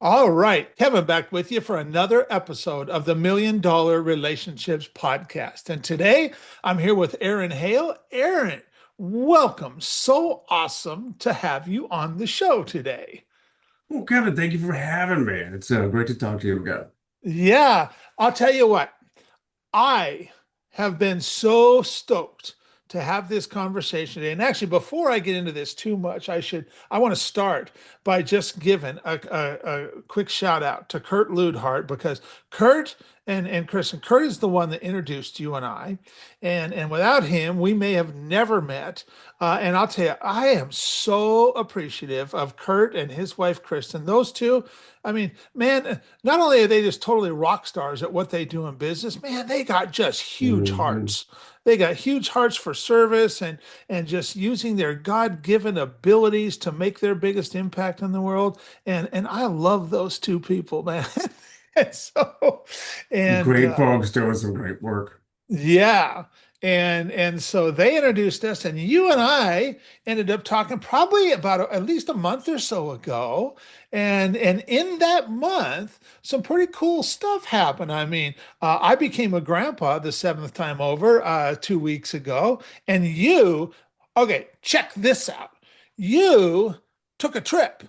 All right, Kevin back with you for another episode of the Million Dollar Relationships Podcast. And today I'm here with Aaron Hale. Aaron, welcome. So awesome to have you on the show today. Well, Kevin, thank you for having me. It's great to talk to you again. Yeah, I'll tell you what. I have been so stoked to have this conversation today. And actually, before I get into this too much, I want to start by just giving a quick shout out to Kurt Ludhart because Kurt and Chris and Kurt is the one that introduced you and I. And without him, we may have never met. And I'll tell you, I am so appreciative of Kurt and his wife, Kristen. Those two, I mean, man, not only are they just totally rock stars at what they do in business, man, they got just huge Mhm. hearts. They got huge hearts for service and just using their God-given abilities to make their biggest impact in the world. And I love those two people, man. And so and Great folks doing some great work. yeah. And so they introduced us, and you and I ended up talking probably about at least a month or so ago. And in that month, some pretty cool stuff happened. I mean, I became a grandpa the seventh time over 2 weeks ago, and okay, check this out. You took a trip.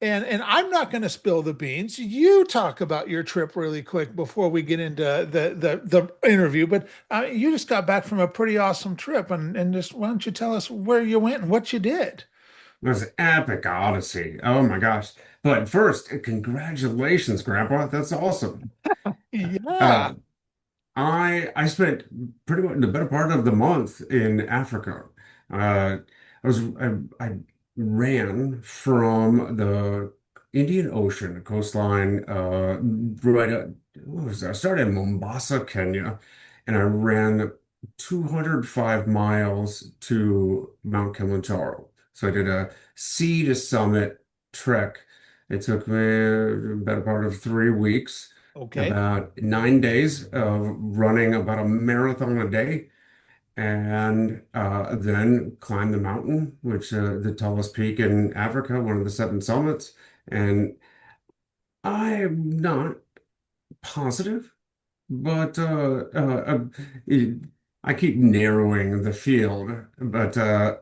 And I'm not going to spill the beans. You talk about your trip really quick before we get into the interview. But you just got back from a pretty awesome trip, and just why don't you tell us where you went and what you did? It was an epic odyssey. Oh my gosh. But first, congratulations, Grandpa. That's awesome. Yeah. Uh, I spent pretty much the better part of the month in Africa. I ran from the Indian Ocean coastline right at what was that? I started in Mombasa, Kenya, and I ran 205 miles to Mount Kilimanjaro. So I did a sea to summit trek. It took me the better part of 3 weeks, Okay. about 9 days of running about a marathon a day, and then climb the mountain, which the tallest peak in Africa, one of the seven summits. And I'm not positive, but I keep narrowing the field. But I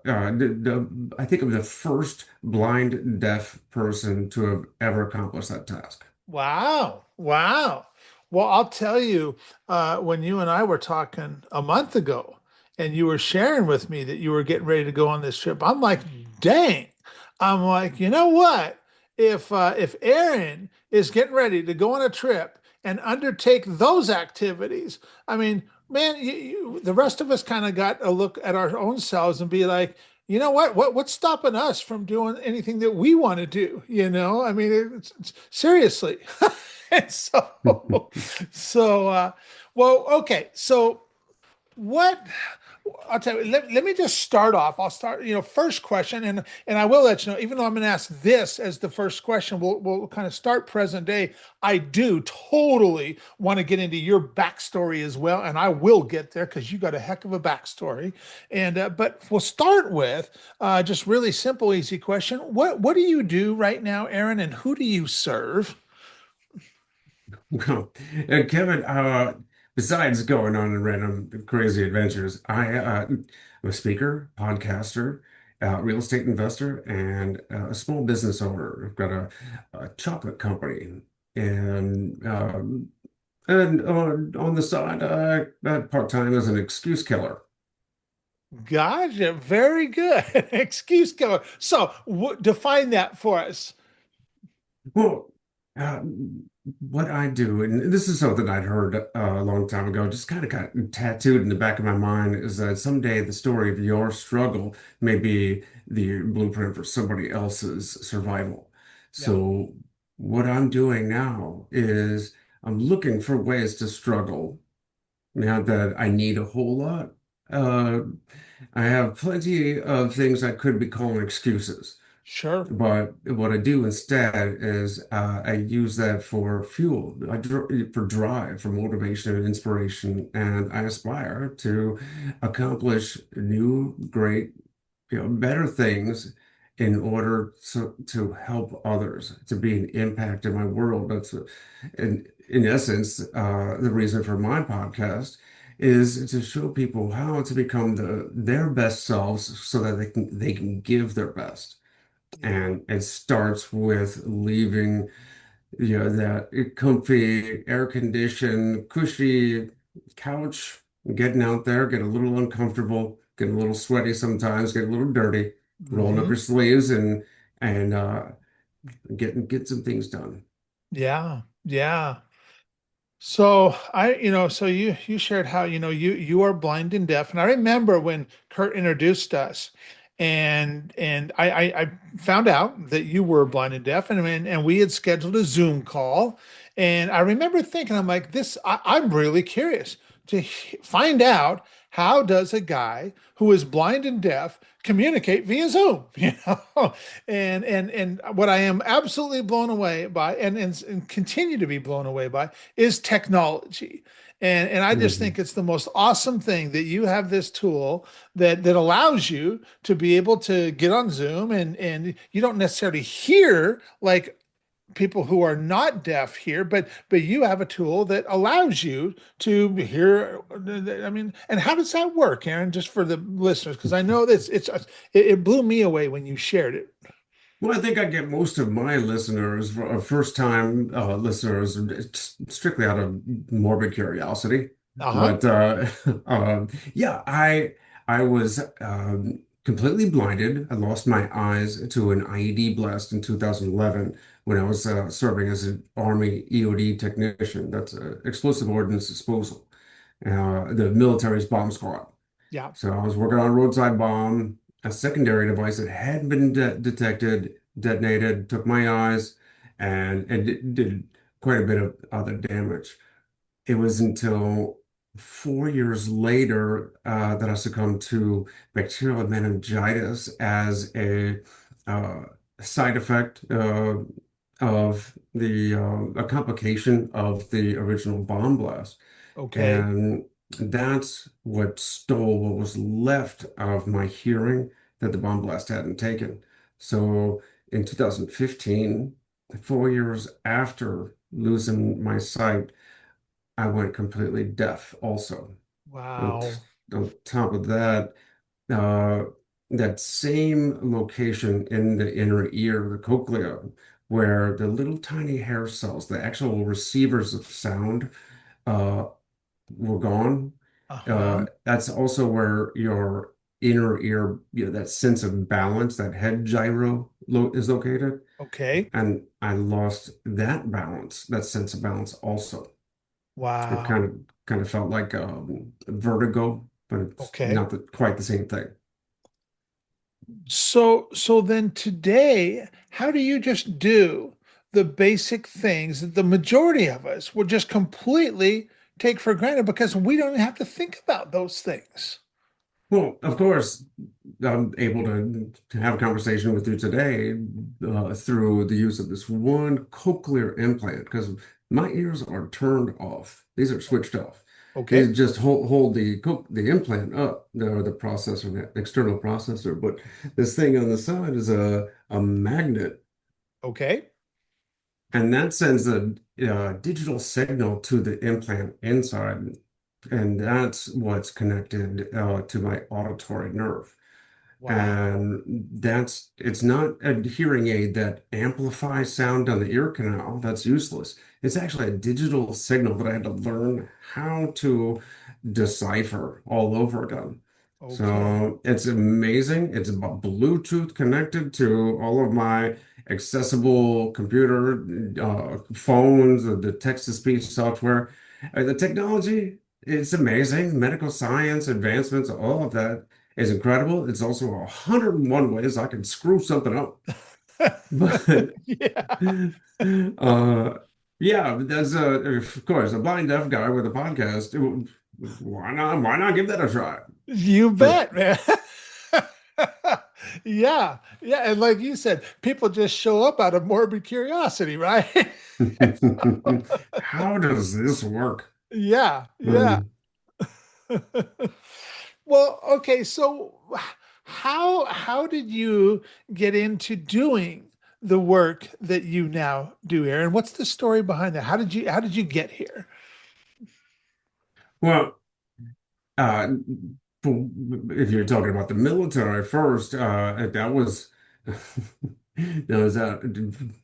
think I'm the first blind deaf person to have ever accomplished that task. Wow. Wow. Well, I'll tell you, when you and I were talking a month ago, and you were sharing with me that you were getting ready to go on this trip, I'm like, dang. I'm like, you know what? If Aaron is getting ready to go on a trip and undertake those activities, I mean, man, the rest of us kind of got a look at our own selves and be like, you know what? What's stopping us from doing anything that we want to do? I mean, seriously. And so, well, okay. So what I'll tell you, let me just start off. I'll start, first question, and I will let you know, even though I'm going to ask this as the first question, we'll kind of start present day. I do totally want to get into your backstory as well, and I will get there because you got a heck of a backstory. And but we'll start with just really simple, easy question. What do you do right now, Aaron, and who do you serve? Well, Kevin, besides going on random crazy adventures, I'm a speaker, podcaster, real estate investor, and a small business owner. I've got a chocolate company, and on the side, part-time as an excuse killer. Gotcha. Very good. Excuse killer. So define that for us. Well, uh, what I do, and this is something I'd heard a long time ago, just kind of got tattooed in the back of my mind, is that someday the story of your struggle may be the blueprint for somebody else's survival. Yeah. So, what I'm doing now is I'm looking for ways to struggle. Now that I need a whole lot, uh, I have plenty of things I could be calling excuses. Sure. But what I do instead is I use that for fuel, for drive, for motivation and inspiration, and I aspire to accomplish new, great, better things in order to help others, to be an impact in my world. In essence, the reason for my podcast is to show people how to become their best selves so that they can give their best. Yeah. And it starts with leaving, that comfy, air-conditioned, cushy couch, getting out there, get a little uncomfortable, get a little sweaty sometimes, get a little dirty, rolling up Hmm. your sleeves and get some things done. Yeah. Yeah. So so you shared how, you are blind and deaf. And I remember when Kurt introduced us and I found out that you were blind and deaf and we had scheduled a Zoom call. And I remember thinking, I'm like, I'm really curious to find out how does a guy who is blind and deaf communicate via Zoom, and what I am absolutely blown away by and continue to be blown away by is technology. And I just Mhm. think it's the most awesome thing that you have this tool that allows you to be able to get on Zoom and you don't necessarily hear like people who are not deaf hear, but you have a tool that allows you to hear. I mean, and how does that work, Aaron? Just for the listeners, because I know this, it blew me away when you shared it. Well, I think I get most of my listeners, first-time listeners, strictly out of morbid curiosity. Uh-huh. But yeah, I was completely blinded. I lost my eyes to an IED blast in 2011 when I was serving as an Army EOD technician. That's explosive ordnance disposal, the military's bomb squad. Yeah. So I was working on a roadside bomb, a secondary device that had been detected, detonated, took my eyes, and did quite a bit of other damage. It was until 4 years later that I succumbed to bacterial meningitis as a uh, side effect of a complication of the original bomb blast. Okay. And that's what stole what was left of my hearing that the bomb blast hadn't taken. So in 2015, 4 years after losing my sight, I went completely deaf also. On, Wow. on top of that, uh, that same location in the inner ear, the cochlea, where the little tiny hair cells, the actual receivers of sound, uh, were gone. Uh-huh. That's also where your inner ear, that sense of balance, that head gyro lo is located. Okay. And I lost that balance, that sense of balance also. It kind Wow. of kind of felt like vertigo, but it's Okay. not quite the same thing. So then today, how do you just do the basic things that the majority of us would just completely take for granted because we don't have to think about those things? Well, of course, I'm able to have a conversation with you today through the use of this one cochlear implant because my ears are turned off. These are switched off. Okay. These just hold the implant up, the processor, the external processor. But this thing on the side is a magnet, Okay. and that sends a digital signal to the implant inside, and that's what's connected to my auditory nerve. Wow. And it's not a hearing aid that amplifies sound down the ear canal. That's useless. It's actually a digital signal that I had to learn how to decipher all over again. Okay. So it's amazing. It's about Bluetooth connected to all of my accessible computer, phones, the text-to-speech software. The technology, it's amazing. Medical science, advancements, all of that is incredible. It's also 101 ways I can screw something up. But Yeah. yeah, that's of course a blind deaf guy with a podcast. Why not? Why not give that a try? You But bet, man. Yeah. Yeah. And like you said, people just show up out of morbid curiosity, right? how does this work? Yeah. Yeah. Um, Well, okay, so how did you get into doing the work that you now do, Aaron? What's the story behind that? How did you get here? Well, uh, if you're talking about the military first, that was that was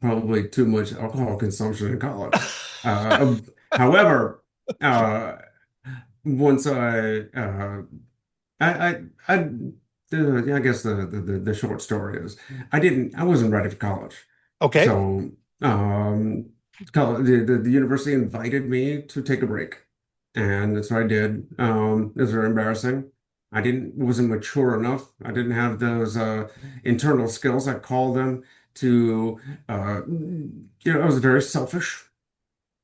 probably too much alcohol consumption in college. Uh, however, uh, once I I guess the short story is I wasn't ready for college. Okay. So the university invited me to take a break. And that's what I did. It was very embarrassing. I wasn't mature enough. I didn't have those internal skills, I call them, to I was very selfish.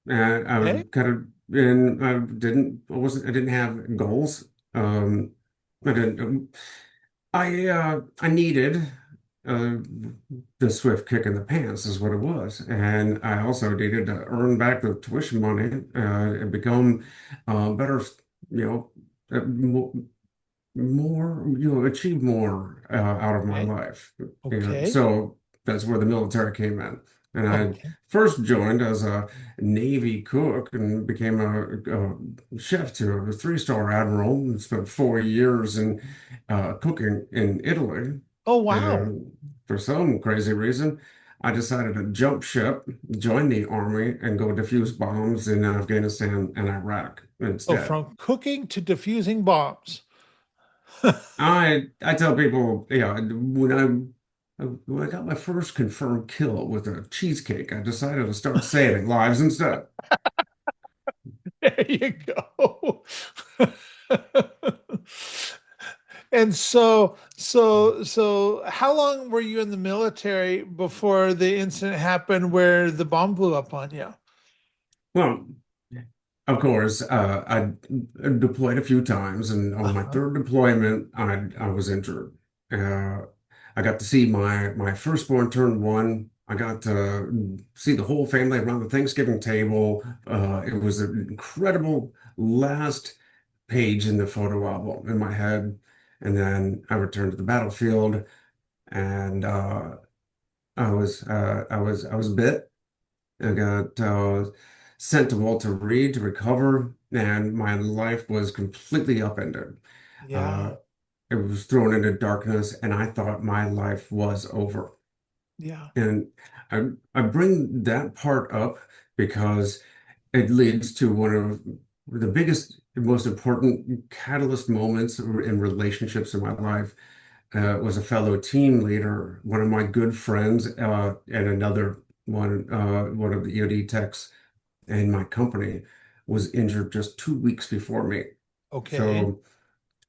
And I Okay. would kind of and I didn't have goals. I didn't I needed uh, the swift kick in the pants is what it was, and I also needed to earn back the tuition money and become better, you know, achieve more out of my Okay. life. Okay. So that's where the military came in. And I Okay. first joined as a Navy cook and became a chef to a three-star admiral and spent 4 years in cooking in Italy. Oh, wow. And for some crazy reason, I decided to jump ship, join the army, and go defuse bombs in Afghanistan and Iraq So instead. from cooking to diffusing bombs. I tell people, when I got my first confirmed kill with a cheesecake, I decided to start saving lives instead. There you go. And so how long were you in the military before the incident happened where the bomb blew up on you? Well, of course, I deployed a few times, and on my Uh-huh. third deployment, I was injured. Uh, I got to see my firstborn turn one. I got to see the whole family around the Thanksgiving table. It was an incredible last page in the photo album in my head. And then I returned to the battlefield, and I was bit. I got sent to Walter Reed to recover, and my life was completely upended. Yeah. Uh, it was thrown into darkness, and I thought my life was over. Yeah. And I bring that part up because it leads to one of the biggest, most important catalyst moments in relationships in my life. Was a fellow team leader, one of my good friends, and another one of the EOD techs in my company was injured just 2 weeks before me. Okay. So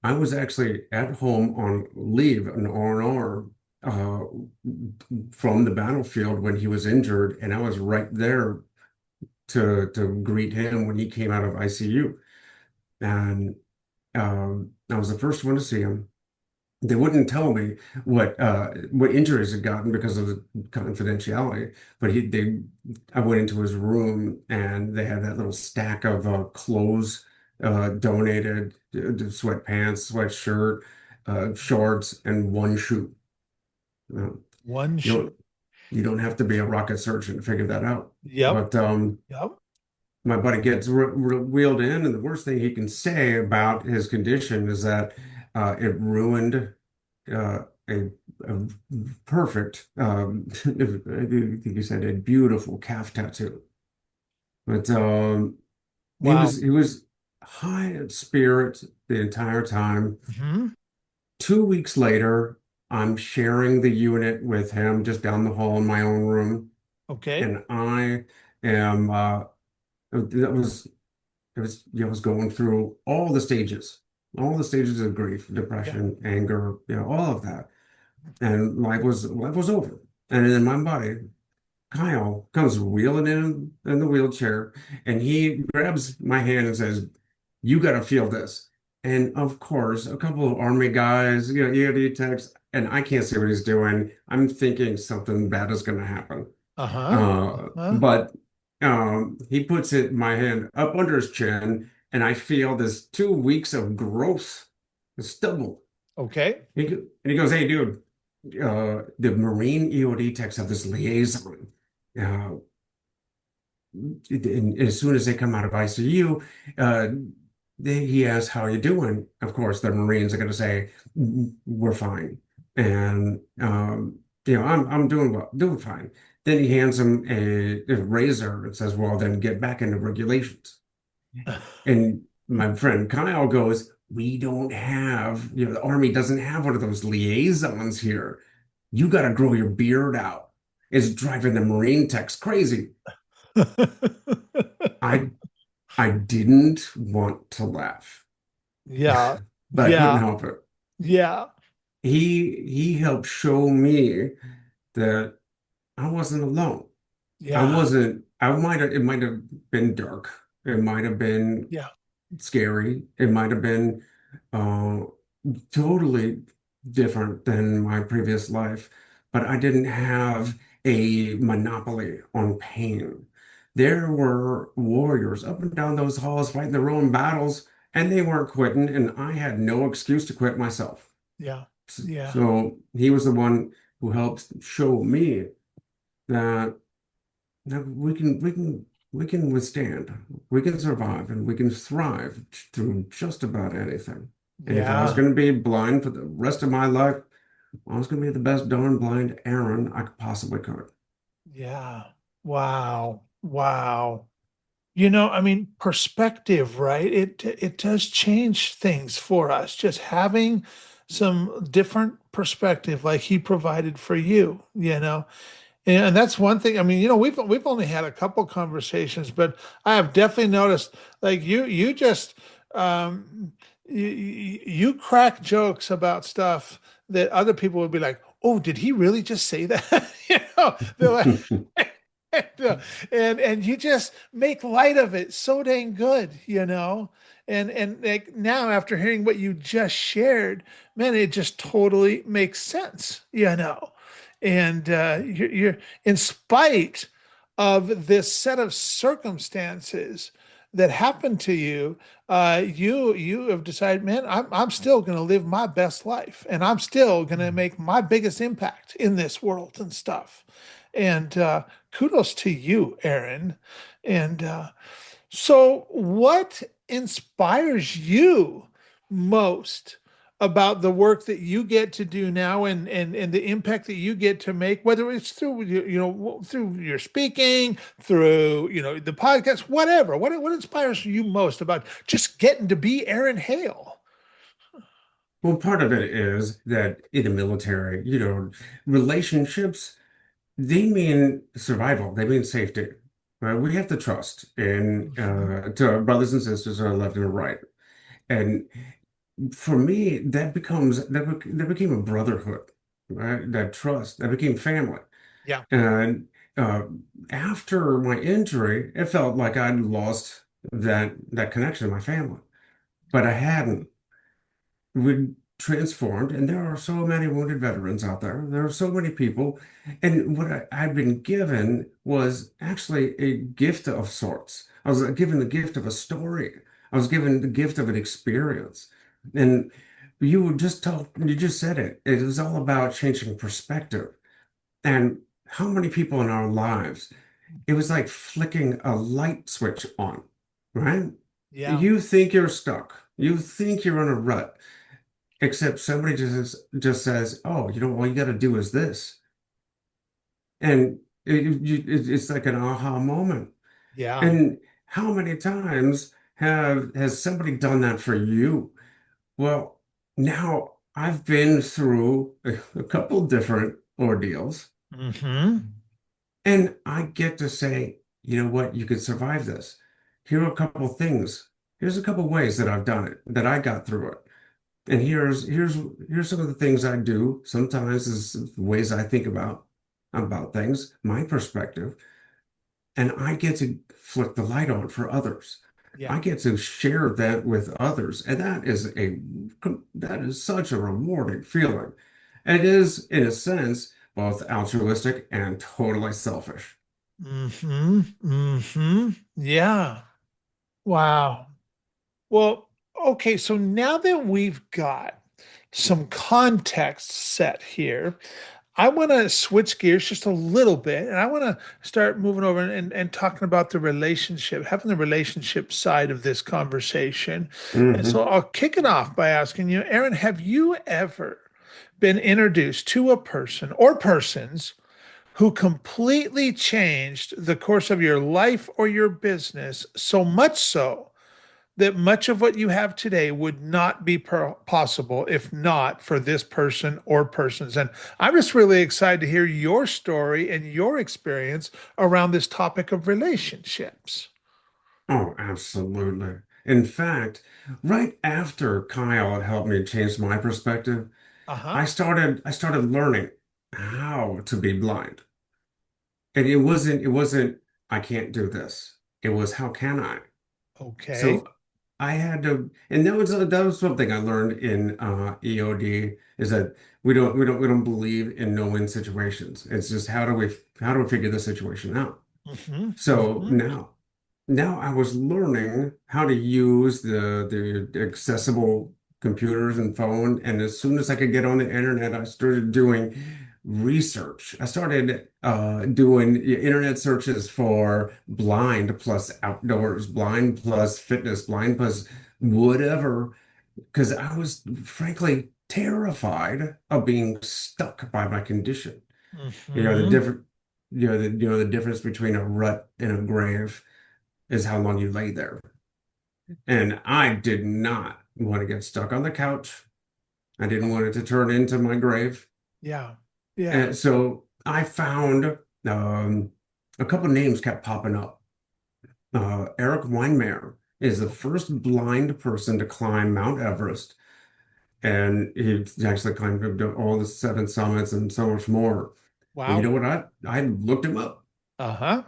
I was actually at home on leave, an R&R, from the battlefield when he was injured, and I was right there to greet him when he came out of ICU. And I was the first one to see him. They wouldn't tell me what injuries he'd gotten because of the confidentiality. But I went into his room and they had that little stack of clothes donated, sweatpants, sweatshirt, shorts, and one shoe. Uh, One you shoe. don't you don't have to be a rocket surgeon to figure that out. Yep. But Yep. my buddy gets wheeled in, and the worst thing he can say about his condition is that it ruined a perfect, I think you said a beautiful calf tattoo. But Wow. he was high in spirit the entire time. Hmm. 2 weeks later, I'm sharing the unit with him just down the hall in my own room, Okay. and I am that was I was going through all the stages of grief, Yeah. depression, anger, all of that. And life was over. And then my buddy, Kyle, comes wheeling in the wheelchair, and he grabs my hand and says, "You got to feel this." And of course, a couple of army guys, EOD techs, and I can't see what he's doing. I'm thinking something bad is going to happen. Uh-huh. Uh-huh. But he puts my hand up under his chin, and I feel this 2 weeks of growth, stubble. Okay. And he goes, "Hey, dude, the Marine EOD techs have this liaison. Uh, and as soon as they come out of ICU, uh, he asks, how you doing? Of course, the Marines are going to say, we're fine. And, I'm doing well, doing fine. Then he hands him a razor and says, well, then get back into regulations. And my friend Kyle goes, we don't have, the Army doesn't have one of those liaisons here. You got to grow your beard out. It's driving the Marine techs crazy. I I didn't want to laugh, Yeah. but I couldn't Yeah. help it. Yeah. He helped show me that I wasn't alone. I Yeah. wasn't, I might have, it might have been dark. It might have been Yeah. scary. It might have been uh, totally different than my previous life, but I didn't have a monopoly on pain. There were warriors up and down those halls fighting their own battles, and they weren't quitting, and I had no excuse to quit myself. Yeah. Yeah. So he was the one who helped show me that, that we can withstand, we can survive, and we can thrive through just about anything. And if I was Yeah. going to be blind for the rest of my life, I was going to be the best darn blind Aaron I possibly could. Yeah. Wow. Wow. I mean, perspective, right? It does change things for us. Just having some different perspective like he provided for you. And that's one thing. I mean, we've only had a couple conversations, but I have definitely noticed like you just you crack jokes about stuff that other people would be like, "Oh, did he really just say that?" They're like, and you just make light of it so dang good. And like now after hearing what you just shared, man, it just totally makes sense. And you're in spite of this set of circumstances that happened to you, you have decided, man, I'm still going to live my best life, and I'm still going to make my biggest impact in this world and stuff. And kudos to you, Aaron. And so, what inspires you most about the work that you get to do now, and the impact that you get to make, whether it's through through your speaking, through the podcast, whatever. What inspires you most about just getting to be Aaron Hale? Well, part of it is that in the military, relationships, they mean survival, they mean safety. Right? We have to trust in Mhm. to our brothers and sisters on the left and the right. And for me, that became a brotherhood, right? That trust, that became family. Yeah. And uh, after my injury, it felt like I'd lost that connection to my family, but I hadn't. We transformed, and there are so many wounded veterans out there. There are so many people, and what I'd been given was actually a gift of sorts. I was given the gift of a story. I was given the gift of an experience, and you just said it. It was all about changing perspective. And how many people in our lives, it was like flicking a light switch on, right? Yeah. You think you're stuck. You think you're in a rut. Except somebody just says, "Oh, all you got to do is this," and it's like an aha moment. Yeah. And how many times has somebody done that for you? Well, now I've been through a couple different ordeals, Hmm. and I get to say, you know what, you could survive this. Here are a couple things. Here's a couple ways that I've done it, that I got through it. And here's some of the things I do. Sometimes is the ways I think about things, my perspective, and I get to flip the light on for others. Yeah. I get to share that with others, and that is such a rewarding feeling. And it is, in a sense, both altruistic and totally selfish. Hmm. Hmm. Yeah. Wow. Well, okay, so now that we've got some context set here, I want to switch gears just a little bit, and I want to start moving over and talking about the relationship, having the relationship side of this conversation. And so Hmm. I'll kick it off by asking you, Aaron, have you ever been introduced to a person or persons who completely changed the course of your life or your business, so much so that much of what you have today would not be possible if not for this person or persons? And I'm just really excited to hear your story and your experience around this topic of relationships. Oh, absolutely. In fact, right after Kyle had helped me change my perspective, Uh-huh. I started learning how to be blind. And it wasn't I can't do this. It was how can I? Okay. So I had to, and that was something I learned in EOD is that we don't believe in no-win situations. It's just how do we figure the situation out? Hmm. So Hmm. now I was learning how to use the accessible computers and phone, and as soon as I could get on the internet, I started doing research. I started doing internet searches for blind plus outdoors, blind plus fitness, blind plus whatever, because I was frankly terrified of being stuck by my condition. You know, the Hmm. different, the difference between a rut and a grave is how long you lay there. And I did not want to get stuck on the couch. I didn't want it to turn into my grave. Yeah. Yeah. And so I found a couple names kept popping up. Eric Weinmeier is the first blind person to climb Mount Everest, and he actually climbed all the seven summits and so much more. Well, you know Wow. what? I looked him up. Uh-huh.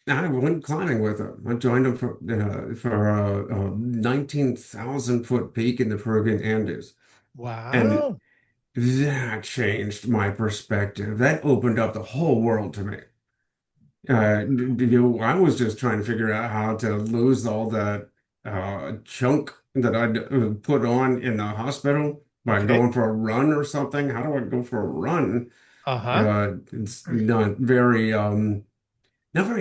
I went climbing with him. I joined him for a 19,000 foot peak in the Peruvian Andes. And Wow. that changed my perspective. That opened up the whole world to me. I was just trying to figure out how to lose all that chunk that I'd put on in the hospital by Okay. going for a run or something. How do I go for a run? Uh-huh. It's not very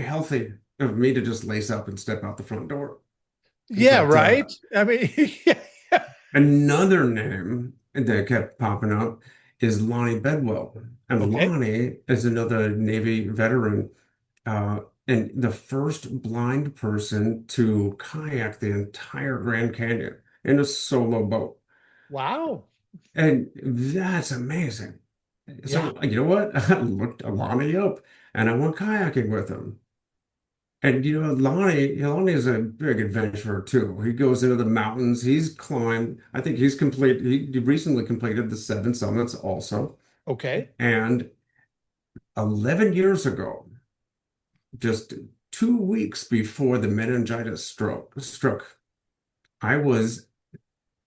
healthy of me to just lace up and step out the front door. Yeah, But right. I mean, yeah. another name that kept popping up is Lonnie Bedwell. And Okay. Lonnie is another Navy veteran, and the first blind person to kayak the entire Grand Canyon in a solo boat. Wow. And that's amazing. Yeah. So, you know what? I looked Lonnie up and I went kayaking with him. And Lonnie is a big adventurer too. He goes into the mountains. He's climbed, I think he recently completed the seven summits also. Okay. And 11 years ago, just 2 weeks before the meningitis struck, I was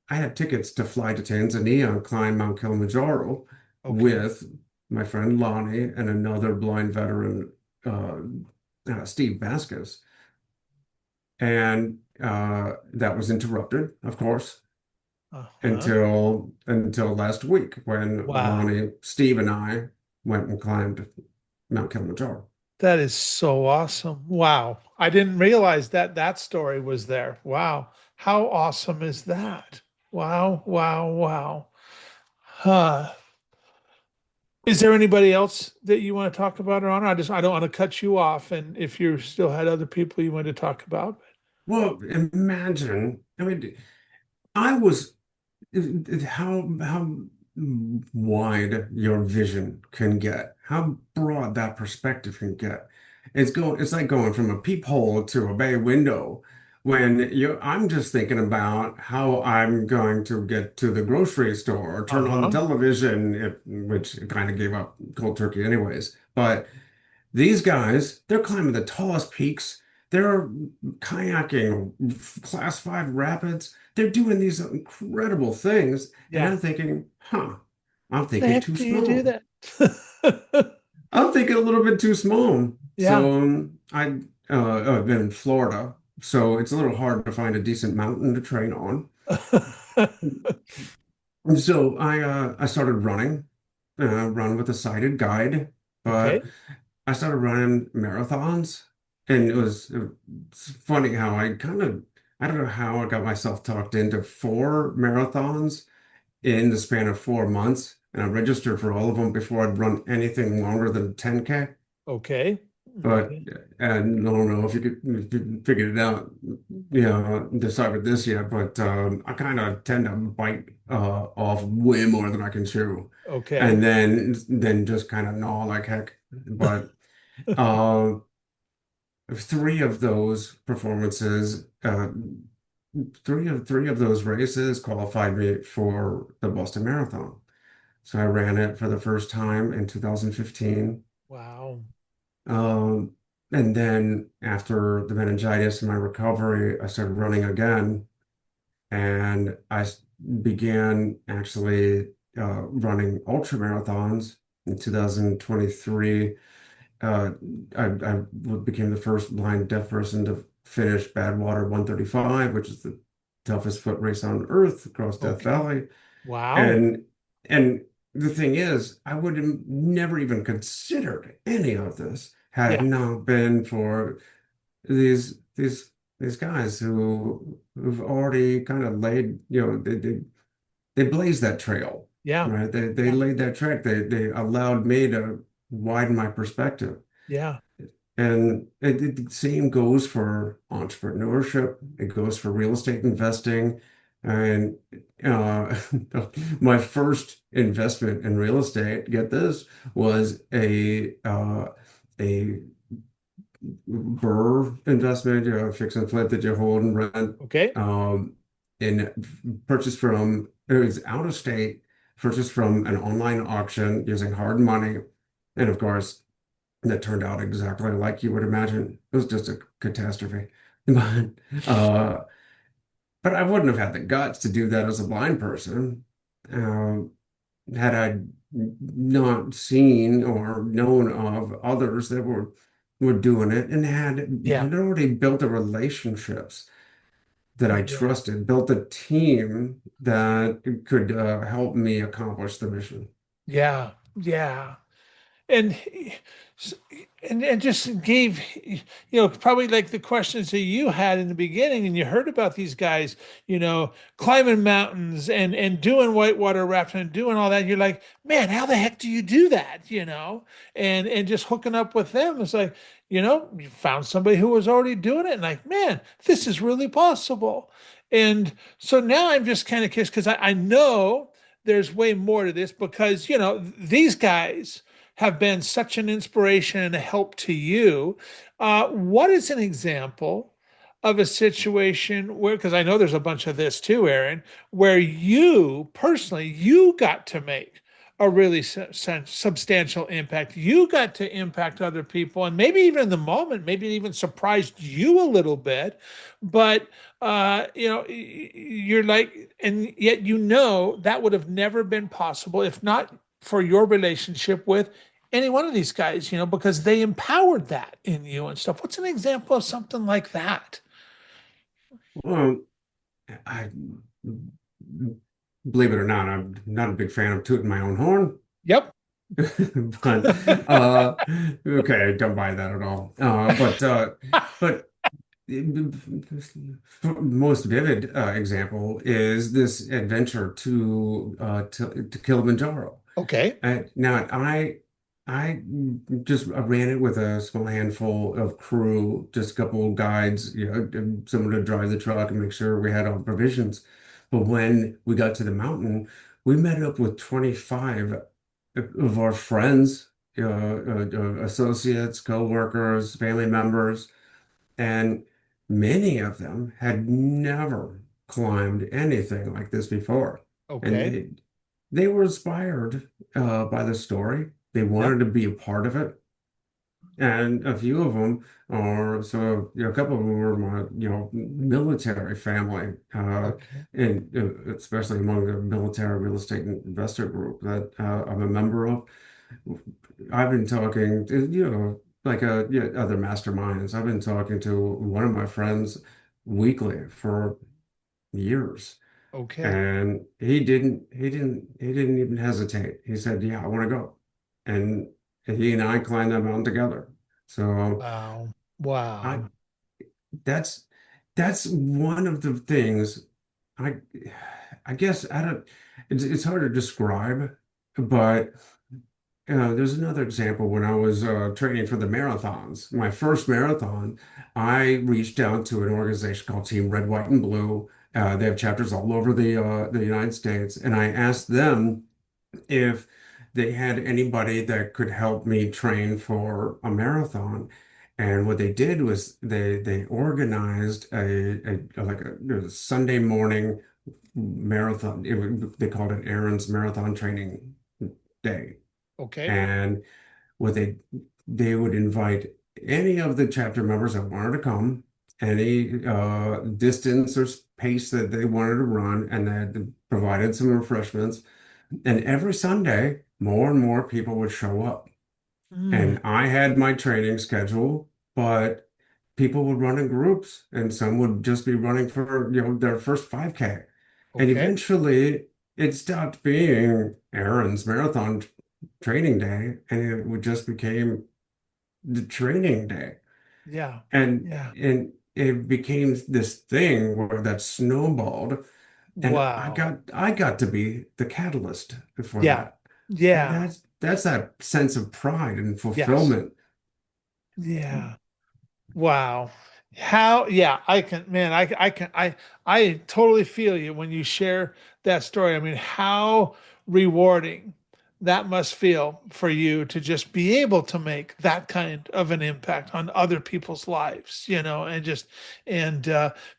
I had tickets to fly to Tanzania and climb Mount Kilimanjaro Okay. with my friend Lonnie and another blind veteran, uh, Steve Vasquez. And that was interrupted, of course, Uh-huh. until last week when Wow. Steve, and I went and climbed Mount Kilimanjaro. That is so awesome. Wow. I didn't realize that that story was there. Wow. How awesome is that? Wow. Wow. Wow. Huh. Is there anybody else that you want to talk about or on? I don't want to cut you off. And if you still had other people you wanted to talk about. Well, imagine, I mean, I was how wide your vision can get, how broad that perspective can get. It's like going from a peephole to a bay window when I'm just thinking about how I'm going to get to the grocery store or turn on the Uh-huh. television, which kind of gave up cold turkey anyways. But these guys, they're climbing the tallest peaks. They're kayaking class five rapids. They're doing these incredible things. And Yeah. I'm thinking, I'm The thinking heck too do you do small. that? I'm thinking a little bit too small. Yeah. So I've been in Florida, so it's a little hard to find a decent mountain to train on. So I started running, run with a sighted guide, but Okay. I started running marathons, and it's funny how I don't know how I got myself talked into 4 marathons in the span of 4 months, and I registered for all of them before I'd run anything longer than 10K. Okay. But Okay. and I don't know if you figured it out, deciphered this yet. But I kind of tend to bite off way more than I can chew, Okay. and then just kind of gnaw like heck. But uh, three of those performances, three of those races qualified me for the Boston Marathon. So I ran it for the first time in 2015. Wow. Um, and then after the meningitis and my recovery, I started running again, and began actually running ultra marathons in 2023. Uh, I became the first blind deaf person to finish Badwater 135, which is the toughest foot race on earth across Death Okay. Valley. Wow. And and the thing is, I would have never even considered any of this had Yeah. it not been for these guys who've already kind of laid, they blazed that trail, Yeah. right? They Yeah. laid that track. They allowed me to widen my perspective. Yeah. And the same goes for entrepreneurship. It goes for real estate investing. And uh, my first investment in real estate, get this, was a Burr investment, fix and flip that you hold and rent, Okay. um, and purchased from, it was out of state, purchased from an online auction using hard money. And of course, that turned out exactly like you would imagine. It was just a catastrophe. But, uh, but I wouldn't have had the guts to do that as a blind person. Um, had I not seen or known of others that were doing it and Yeah. had already built the relationships that I Yeah. trusted, built a team that could help me accomplish the mission. Yeah. Yeah. and and just gave probably like the questions that you had in the beginning, and you heard about these guys, climbing mountains and doing whitewater rafting and doing all that. You're like, man, how the heck do you do that? And just hooking up with them, it's like, you found somebody who was already doing it, and like, man, this is really possible. And so now I'm just kind of curious because I know there's way more to this, because these guys have been such an inspiration and a help to you. What is an example of a situation where, because I know there's a bunch of this too, Aaron, where you personally, you got to make a really substantial impact. You got to impact other people, and maybe even in the moment, maybe it even surprised you a little bit. But you're like, and yet that would have never been possible if not for your relationship with any one of these guys, because they empowered that in you and stuff. What's an example of something like that? Well, I believe it or not, I'm not a big fan of tooting my own horn. Yep. But uh okay, don't buy that at all. But most vivid example is this adventure to Kilimanjaro. Okay. Now I just I ran it with a small handful of crew, just a couple of guides, and someone to drive the truck and make sure we had all the provisions. But when we got to the mountain, we met up with 25 of our friends, associates, co-workers, family members, and many of them had never climbed anything like this before. And Okay. they were inspired by the story. They Yep. wanted to be a part of it. And a few of them a couple of them were my, military family, Okay. and especially among the military real estate investor group that I'm a member of. I've been talking to, like other masterminds. I've been talking to one of my friends weekly for years. Okay. And he didn't even hesitate. He said, "Yeah, I want to go." And he and I climbed that mountain together. So Wow. I Wow. that's that's one of the things I I guess I don't it's hard to describe, but there's another example when I was training for the marathons. My first marathon, I reached out to an organization called Team Red, White, and Blue. They have chapters all over the United States, and I asked them if they had anybody that could help me train for a marathon. And what they did was they organized a Sunday morning marathon. They called it Aaron's Marathon Training Day. Okay. And what they would invite any of the chapter members that wanted to come, any distance or pace that they wanted to run, and they provided some refreshments. And every Sunday, more and more people would show up. Mm. And I had my training schedule, but people would run in groups, and some would just be running for, their first 5K. And Okay. eventually, it stopped being Aaron's marathon training day, and it would just became the training day. Yeah. And Yeah. and it became this thing where that snowballed, and Wow. I got to be the catalyst for Yeah. that. And Yeah. that's that sense of pride and Yes. fulfillment. Yeah. Wow. How, yeah, I can, man, I totally feel you when you share that story. I mean, how rewarding that must feel for you to just be able to make that kind of an impact on other people's lives, and just, and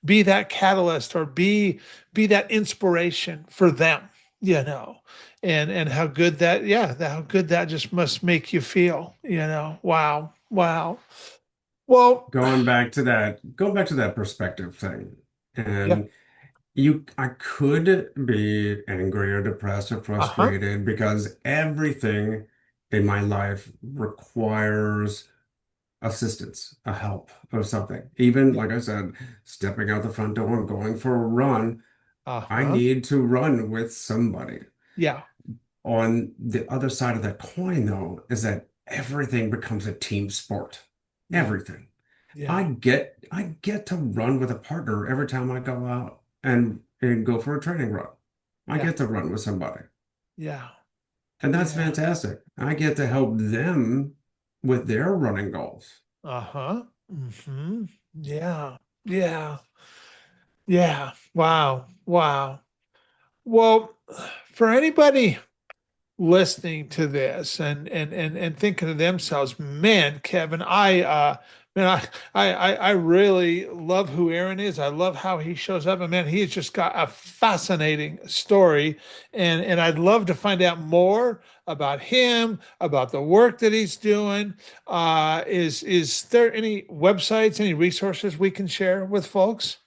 be that catalyst or be that inspiration for them, and how good that, yeah, how good that just must make you feel, wow, wow. Well, Going back to that perspective thing. yeah. And I could be angry or depressed or Uh-huh. frustrated because everything in my life requires assistance, a help or something. Even Yeah. like I said, stepping out the front door and going for a run, I Uh-huh. need to run with somebody. Yeah. On the other side of that coin, though, is that everything becomes a team sport. Yeah. Everything. Yeah. I get to run with a partner every time I go out and go for a training run. I Yeah. get to run with somebody. Yeah. And that's Yeah. fantastic. I get to help them with their running goals. Uh-huh. Mm-hmm. Yeah. Yeah. Yeah. Wow. Wow. Well, for anybody listening to this and thinking to themselves, man, Kevin, I really love who Aaron is. I love how he shows up, and man, he's just got a fascinating story, and I'd love to find out more about him, about the work that he's doing. Is there any websites, any resources we can share with folks?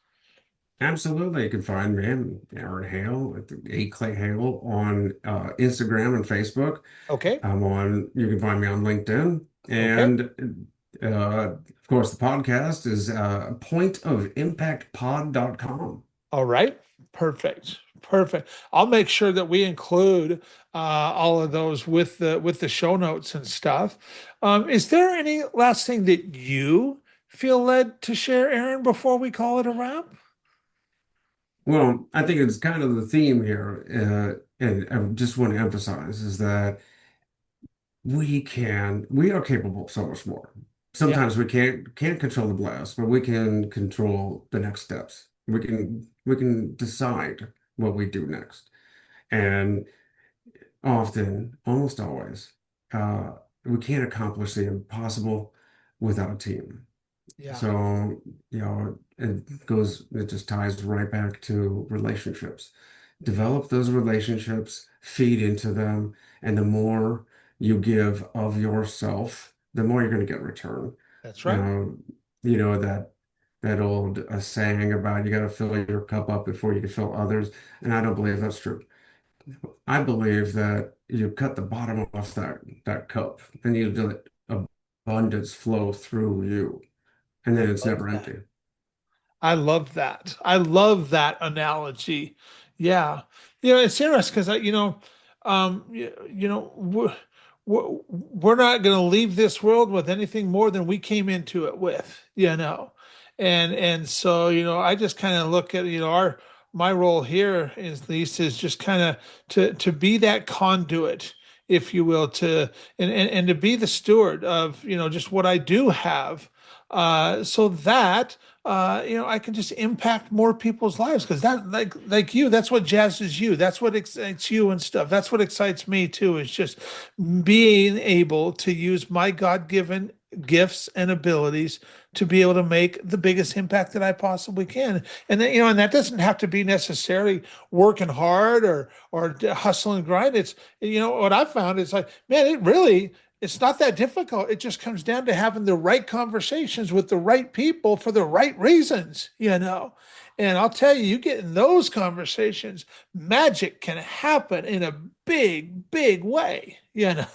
Absolutely. You can find me, I'm Aaron Hale, at A. Clay Hale on Instagram and Facebook. Okay. You can find me on LinkedIn. Okay. And of course, the podcast is pointofimpactpod.com. All right. Perfect. Perfect. I'll make sure that we include all of those with the show notes and stuff. Is there any last thing that you feel led to share, Aaron, before we call it a wrap? Well, I think it's kind of the theme here, and I just want to emphasize is that we are capable of so much more. Yeah, Sometimes we can't control the blast, but we can control the next steps. We can decide what we do next. And often, almost always, uh, we can't accomplish the impossible without a team. yeah, So, it just ties right back to relationships. yeah. Develop those relationships, feed into them, and the more you give of yourself, the more you're going to get in return. That's You right. know, that old saying about you got to fill your cup up before you can fill others, and I don't believe that's true. I believe that you cut the bottom off that cup, and you let abundance flow through you, and I then it's love never that. empty. I love that. I love that analogy. Yeah. It's interesting because we're not going to leave this world with anything more than we came into it with. And so, I just kind of look at, my role here is at least is just kind of to be that conduit, if you will, and to be the steward of, just what I do have, so that I can just impact more people's lives because that, like you, that's what jazzes you. That's what excites you and stuff. That's what excites me too, is just being able to use my God-given gifts and abilities to be able to make the biggest impact that I possibly can. And then, and that doesn't have to be necessarily working hard or hustle and grind. It's, what I found is like, man, it's not that difficult. It just comes down to having the right conversations with the right people for the right reasons. And I'll tell you, you get in those conversations, magic can happen in a big, big way. And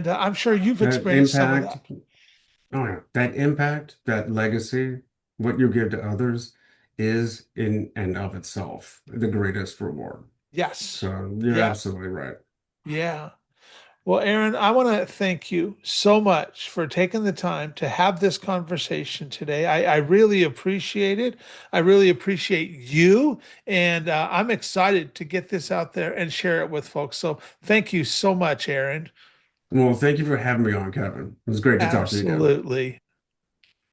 I'm sure you've That experienced some of impact, that. oh yeah, that impact, that legacy, what you give to others is in and of itself the greatest reward. Yes. So you're Yeah. absolutely right. Yeah. Well, Aaron, I want to thank you so much for taking the time to have this conversation today. I really appreciate it. I really appreciate you. And I'm excited to get this out there and share it with folks. So thank you so much, Aaron. Well, thank you for having me on, Kevin. It was great to talk to you again. Absolutely.